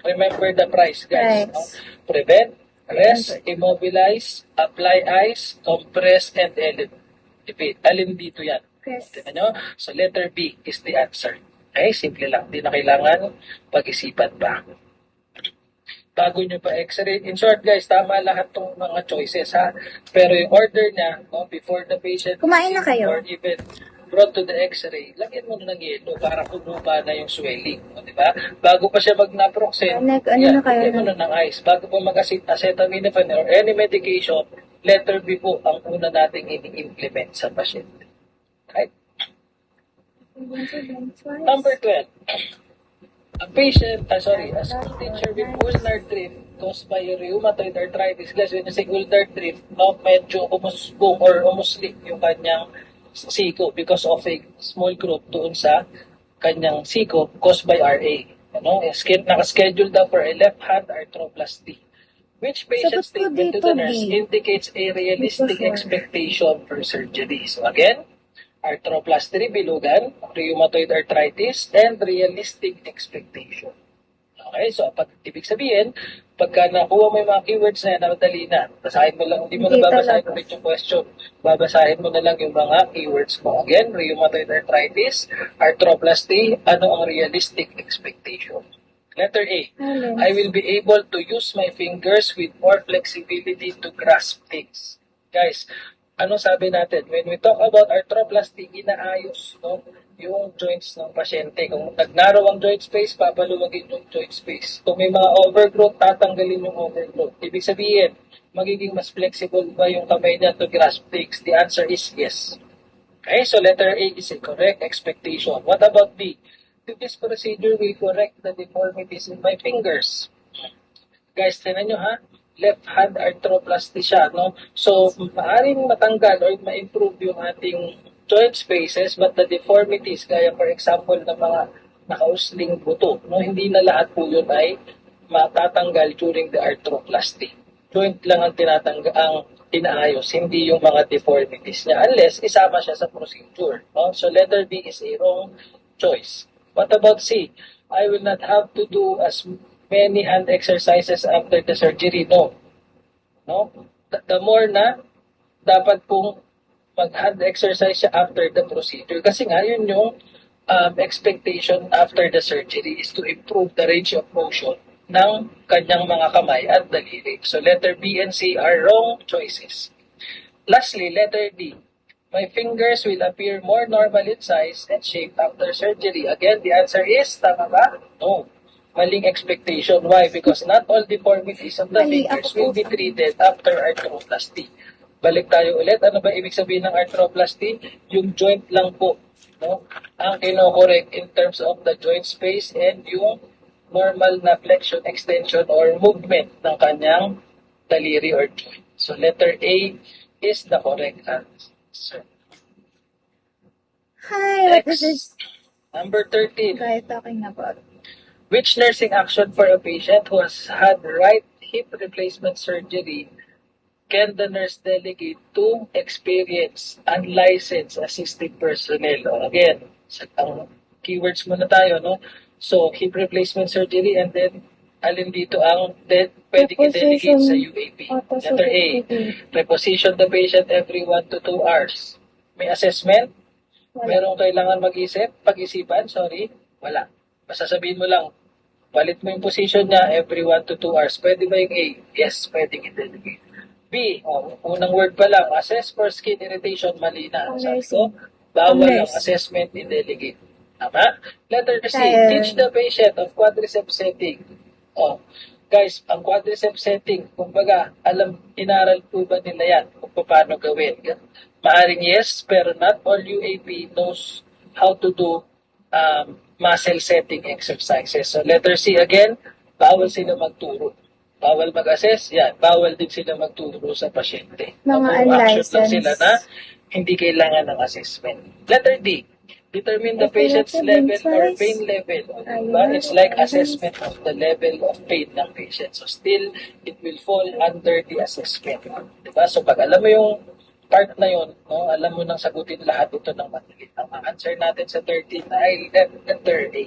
Remember the price, guys. No? Price. Prevent, rest, immobilize, apply ice, compress, and elevate. Alin dito yan? Press. Tignan nyo? So, letter B is the answer. Okay, simple lang. Hindi na kailangan pag-isipan pa. Bago nyo pa x-ray. In short, guys, tama lahat tong mga choices, ha? Pero yung order niya, no, before the patient Kumain na kayo? or even brought to the x-ray, lagyan mo na ng yelo para punuba na yung swelling. No, di ba? Bago pa siya mag-naproxen, Ano na kayo lagyan mo na ng ice. Bago pa mag-acetaminophen or any medication, letter B po ang una nating ini-implement sa pasyente. Right? Number 12. A patient, a school teacher with ulnar drift caused by rheumatoid arthritis. Guys, when you say ulnar drift, no, medyo umusbong or umuslik yung kanyang siko because of a small growth doon sa kanyang siko caused by RA. Ano, nakaschedule daw for a left hand arthroplasty. Which patient ba't po statement to dito the nurse B? indicates a realistic Dito 4. expectation for surgery? So again, arthroplasty, bilugan, rheumatoid arthritis, and realistic expectation. Okay, so ibig sabihin, pagka nakuha mo yung mga keywords na yan, madali na. Basahin mo lang, hindi mo na Hindi babasahin talaga. ulit yung question. Babasahin mo na lang yung mga keywords mo. Again, rheumatoid arthritis, arthroplasty, ano ang realistic expectation? Letter A, I will be able to use my fingers with more flexibility to grasp things. Guys, ano sabi natin? When we talk about arthroplasty, inaayos, no, yung joints ng pasyente. Kung nag-narrow ang joint space, papaluwagin yung joint space. Kung may mga overgrowth, tatanggalin yung overgrowth. Ibig sabihin, magiging mas flexible ba yung kamay niya to grasp things? The answer is yes. Okay, so letter A is a correct expectation. What about B? This procedure will correct the deformities in my fingers. Guys, tinan nyo ha, left hand arthroplasty siya, no? So, maaaring matanggal or ma-improve yung ating joint spaces, but the deformities, gaya for example ng mga nakausling buto, no? Hindi na lahat po yun ay matatanggal during the arthroplasty. Joint lang ang inaayos, hindi yung mga deformities niya, unless isama siya sa procedure, no? So, letter B is a wrong choice. What about C? I will not have to do as many hand exercises after the surgery. No. The more na, dapat pong mag-hand exercise siya after the procedure. Kasi nga, yun yung expectation after the surgery is to improve the range of motion ng kanyang mga kamay at daliri. So, letter B and C are wrong choices. Lastly, letter D. My fingers will appear more normal in size and shape after surgery. Again, the answer is, tama ba? No. Maling expectation. Why? Because not all deformities of the fingers will be treated after arthroplasty. Balik tayo ulit. Ano ba ibig sabihin ng arthroplasty? Yung joint lang po, no, ang kino-correct in terms of the joint space and yung normal na flexion, extension, or movement ng kanyang daliri or joint. So, letter A is the correct answer. Hi, what is Next, this number 13. guy talking about? Which nursing action for a patient who has had right hip replacement surgery can the nurse delegate to experienced, unlicensed assistive personnel? O again, ang keywords muna tayo, no? So, hip replacement surgery and then alin dito ang pwedeng i-delegate sa UAP? Letter A, reposition the patient every 1 to 2 hours. May assessment? Merong kailangan pag-isipan? Sorry, wala. Basta sabihin mo lang, palit mo yung position niya every 1 to 2 hours. Pwede ba yung A? Yes, pwedeng i-delegate. B, unang word pa lang, assess for skin irritation, mali na. Sabi ko, bawal ang assessment i-delegate. Tama? Letter C, teach the patient of quadriceps setting. Guys, ang quadriceps setting, kumbaga, inaral po ba nila yan kung paano gawin? Maaring yes, pero not all UAP knows how to do muscle setting exercises. So letter C again, bawal sila magturo. Bawal mag-assess, bawal din sila magturo sa pasyente. Mga action lang unlicensed. sila na hindi kailangan ng assessment. Letter D, determine the patient's level or pain level. Diba? It's like assessment of the level of pain ng patient. So still, it will fall under the assessment. Diba? So pag alam mo yung part na yun, no, alam mo nang sagutin lahat ito ng madali. Ang answer natin sa 13 ay letter A.